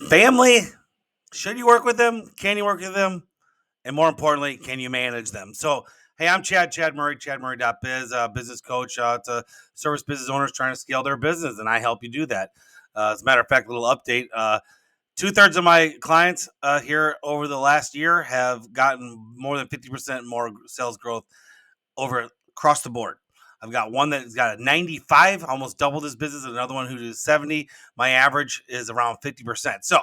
Family, should you work with them? Can you work with them? And more importantly, can you manage them? So, hey, I'm Chad Murray, chadmurray.biz, business coach to service business owners trying to scale their business, and I help you do that. As a matter of fact, a little update. Two-thirds of my clients here over the last year have gotten more than 50% more sales growth over across the board. I've got one that's got a 95, almost doubled his business, and another one who does 70. My average is around 50%. So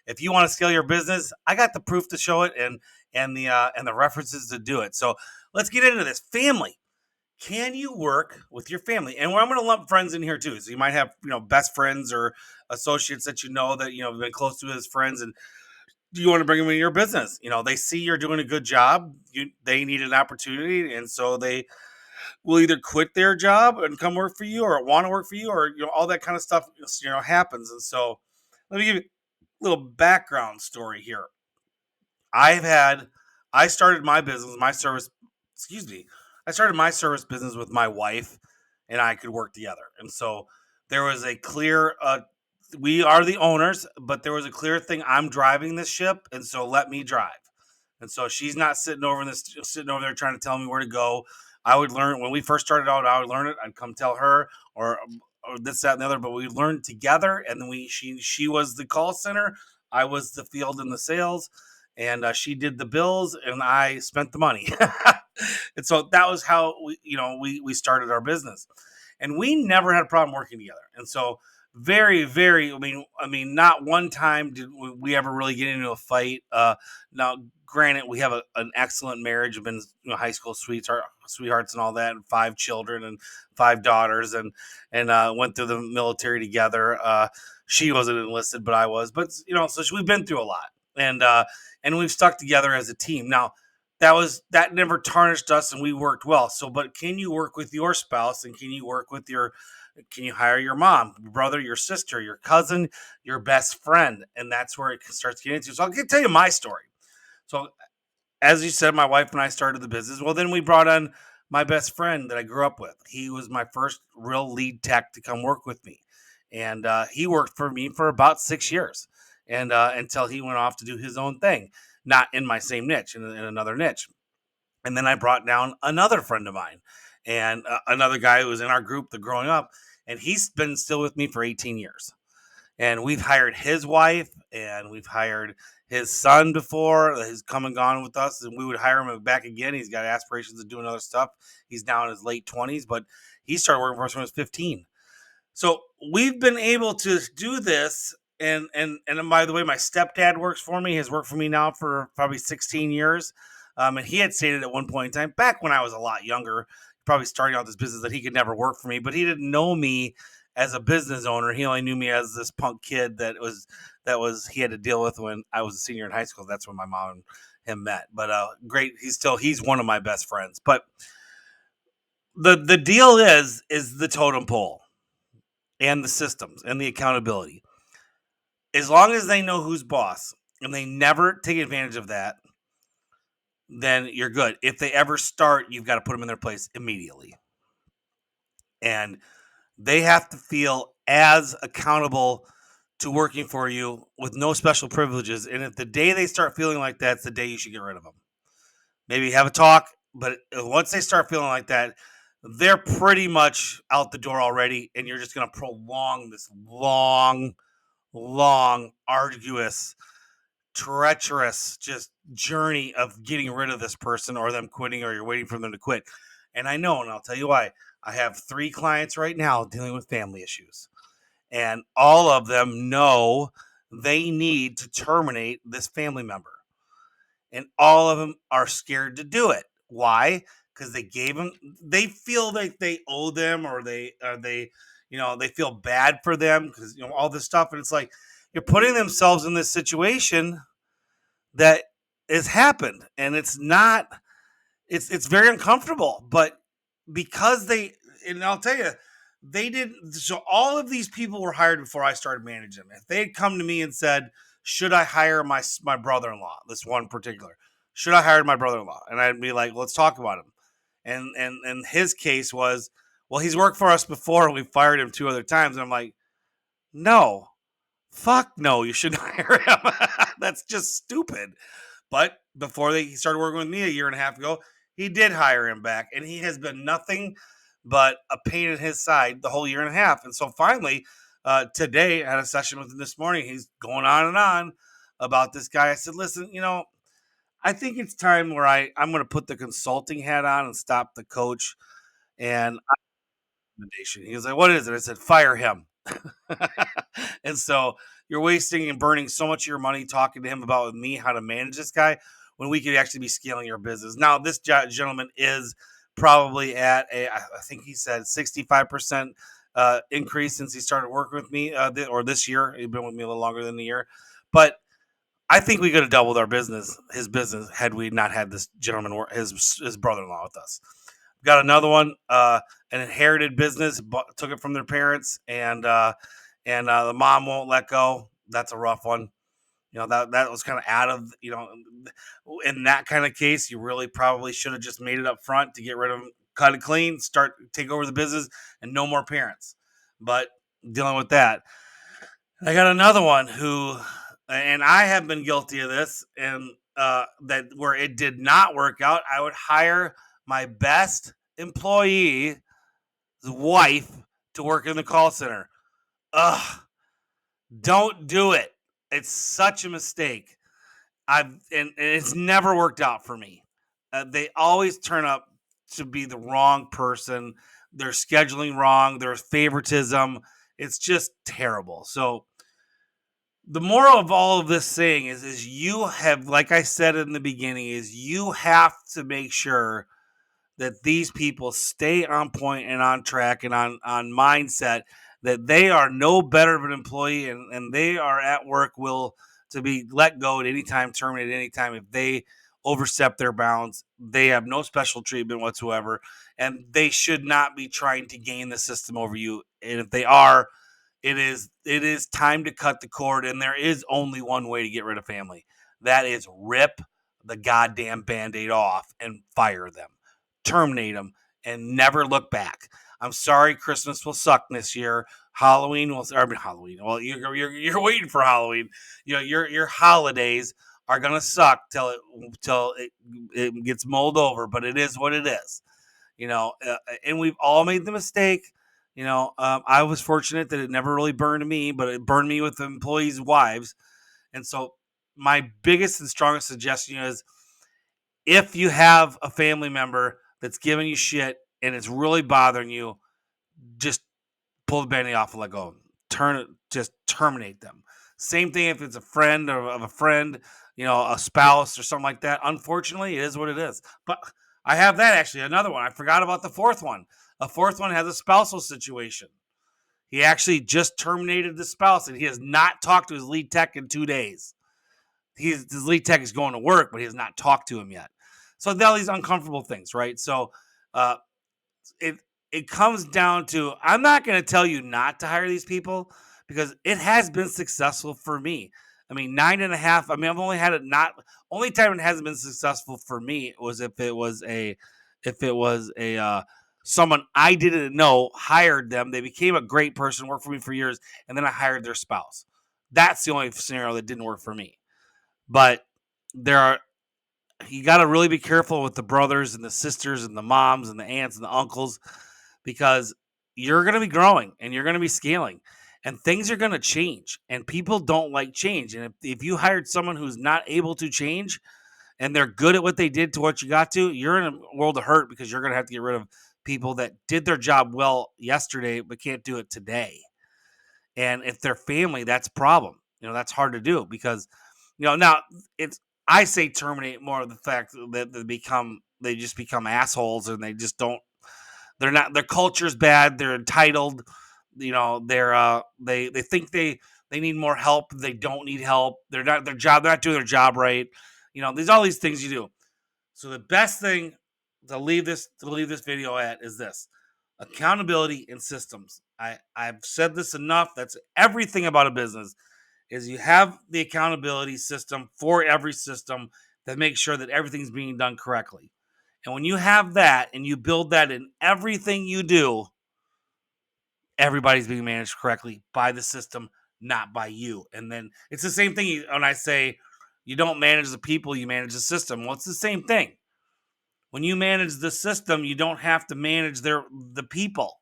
if you want to scale your business, I got the proof to show it and the references to do it. So let's get into this. Family. Can you work with your family? And I'm going to lump friends in here too. So you might have, best friends or associates that that have been close to as friends, and you want to bring them in your business. They see you're doing a good job. They need an opportunity, and so they will either quit their job and come work for you, or want to work for you, or all that kind of stuff happens. And so let me give you a little background story here. I've had I started my business, my service, excuse me. I started my service business with my wife, and I could work together. And so there was a clear we are the owners, but there was a clear thing. I'm driving this ship, and so let me drive. And so she's not sitting over there trying to tell me where to go. I would learn when we first started out. I would learn it. I'd come tell her or this, that, and the other. But we learned together, and then she was the call center. I was the field and the sales, and she did the bills, and I spent the money. And so that was how we started our business, and we never had a problem working together. And so very, very. I mean, not one time did we ever really get into a fight. Now, granted, we have an excellent marriage. We've been high school sweethearts and all that, and 5 children and 5 daughters, and went through the military together. She wasn't enlisted, but I was. But so we've been through a lot, and we've stuck together as a team. Now, that never tarnished us, and we worked well. So, but can you work with your spouse, and can you hire your mom, your brother, your sister, your cousin, your best friend? And that's where it starts getting into. So I'll tell you my story. So as you said, my wife and I started the business. Well, then we brought on my best friend that I grew up with. He was my first real lead tech to come work with me, and he worked for me for about 6 years, and until he went off to do his own thing, not in my same niche, in another niche. And then I brought down another friend of mine, and another guy who was in our group, the growing up, and he's been still with me for 18 years. And we've hired his wife, and we've hired his son before. He's come and gone with us, and we would hire him back again. He's got aspirations of doing other stuff. He's now in his late 20s, but he started working for us when he was 15. So we've been able to do this. And by the way, my stepdad works for me. Has worked for me now for probably 16 years. And he had stated at one point in time, back when I was a lot younger, probably starting out this business, that he could never work for me, but he didn't know me as a business owner. He only knew me as this punk kid that was he had to deal with when I was a senior in high school. That's when my mom and him met. But great, he's one of my best friends. But the deal is the totem pole and the systems and the accountability. As long as they know who's boss and they never take advantage of that, then you're good. If they ever start, you've got to put them in their place immediately. And they have to feel as accountable to working for you with no special privileges. And if the day they start feeling like that's the day you should get rid of them. Maybe have a talk, but once they start feeling like that, they're pretty much out the door already. And you're just going to prolong this long, arduous, treacherous just journey of getting rid of this person, or them quitting, or you're waiting for them to quit. And I know, and I'll tell you why. I have 3 clients right now dealing with family issues, and all of them know they need to terminate this family member, and all of them are scared to do it. Why? Because they feel like they owe them, or they feel bad for them, because all this stuff. And it's like, you're putting themselves in this situation that has happened, and it's very uncomfortable. But because and I'll tell you, they didn't. So all of these people were hired before I started managing them. If they had come to me and said, should I hire my brother-in-law, this one particular, should I hire my brother-in-law? And I'd be like, let's talk about him. And his case was, well, he's worked for us before, and we fired him 2 other times. And I'm like, no, Fuck no, you shouldn't hire him. That's just stupid. But before he started working with me a year and a half ago, he did hire him back, and he has been nothing but a pain in his side the whole year and a half. And so finally, today I had a session with him this morning. He's going on and on about this guy. I said, listen, I think it's time where I'm going to put the consulting hat on and stop the coach. And recommendation. He was like, "What is it?" I said, "Fire him." And so you're wasting and burning so much of your money talking to him about with me how to manage this guy when we could actually be scaling your business. Now, this gentleman is probably at I think he said 65% increase since he started working with me, or this year. He's been with me a little longer than a year, but I think we could have doubled his business, had we not had this gentleman, his brother-in-law with us. Got another one, an inherited business, took it from their parents, and the mom won't let go. That's a rough one. That was kind of out of, in that kind of case, you really probably should have just made it up front to get rid of them, cut it clean, take over the business, and no more parents. But dealing with that, I got another one and I have been guilty of this, and that where it did not work out. I would hire my best employee's wife to work in the call center. Ugh, don't do it. It's such a mistake. And it's never worked out for me. They always turn up to be the wrong person. They're scheduling wrong. There's favoritism. It's just terrible. So the moral of all of this saying is you have, like I said in the beginning, is you have to make sure that these people stay on point and on track and on mindset, that they are no better of an employee, and they are at work will to be let go at any time, terminated any time if they overstep their bounds. They have no special treatment whatsoever, and they should not be trying to gain the system over you. And if they are, it is time to cut the cord, and there is only one way to get rid of family. That is rip the goddamn band-aid off and fire them, terminate them, and never look back. I'm sorry, Christmas will suck this year. Halloween will, I mean, Halloween. Well, you're waiting for Halloween. Your holidays are gonna suck till it gets mulled over. But it is what it is. And we've all made the mistake. I was fortunate that it never really burned me, but it burned me with the employees' wives. And so my biggest and strongest suggestion is, if you have a family member that's giving you shit and it's really bothering you, just pull the band-aid off and let go. Just terminate them. Same thing if it's a friend or of a friend, a spouse or something like that. Unfortunately, it is what it is. But I have that, actually, another one. I forgot about the fourth one. A fourth one has a spousal situation. He actually just terminated the spouse, and he has not talked to his lead tech in 2 days. His lead tech is going to work, but he has not talked to him yet. So all these uncomfortable things, right? So uh, it it comes down to, I'm not going to tell you not to hire these people, because it has been successful for me. I mean, 9.5. I mean, I've only had it not. Only time it hasn't been successful for me was if it was a someone I didn't know, hired them. They became a great person, worked for me for years, and then I hired their spouse. That's the only scenario that didn't work for me. But there are you got to really be careful with the brothers and the sisters and the moms and the aunts and the uncles, because you're going to be growing and you're going to be scaling, and things are going to change, and people don't like change. And if you hired someone who's not able to change and they're good at what they did to what you got to, you're in a world of hurt, because you're going to have to get rid of people that did their job well yesterday but can't do it today. And if they're family, that's a problem. That's hard to do, because now it's I say terminate more of the fact that they just become assholes, and they just don't they're not their culture's bad, they're entitled, they think they need more help, they don't need help, they're not doing their job right. There's all these things you do. So the best thing to leave this video at is this: accountability and systems. I've said this enough. That's everything about a business, is you have the accountability system for every system that makes sure that everything's being done correctly. And when you have that and you build that in everything you do, everybody's being managed correctly by the system, not by you. And then it's the same thing when I say you don't manage the people, you manage the system. Well, it's the same thing. When you manage the system, you don't have to manage the people.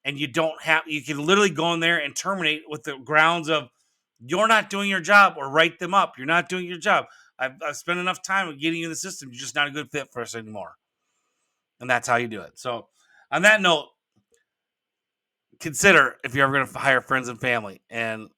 And you can literally go in there and terminate with the grounds of you're not doing your job, or write them up. You're not doing your job. I've spent enough time with getting you in the system. You're just not a good fit for us anymore. And that's how you do it. So on that note, consider if you're ever going to hire friends and family, and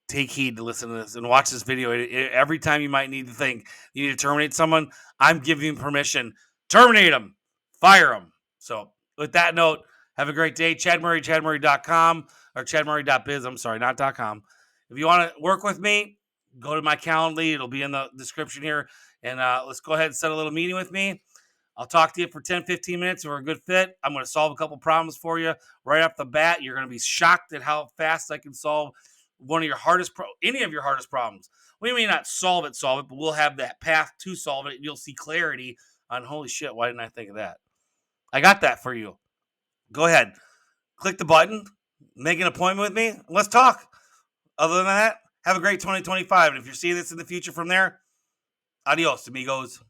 take heed to listen to this and watch this video. Every time you might need to think you need to terminate someone, I'm giving you permission. Terminate them. Fire them. So with that note, have a great day. Chad Murray, chadmurray.com or chadmurray.biz. I'm sorry, not .com. If you want to work with me, go to my Calendly. It'll be in the description here. And let's go ahead and set a little meeting with me. I'll talk to you for 10, 15 minutes. If we're a good fit, I'm going to solve a couple problems for you right off the bat. You're going to be shocked at how fast I can solve any of your hardest problems. We may not solve it, but we'll have that path to solve it. You'll see clarity on, holy shit, why didn't I think of that? I got that for you. Go ahead. Click the button. Make an appointment with me. Let's talk. Other than that, have a great 2025. And if you're seeing this in the future from there, adios, amigos.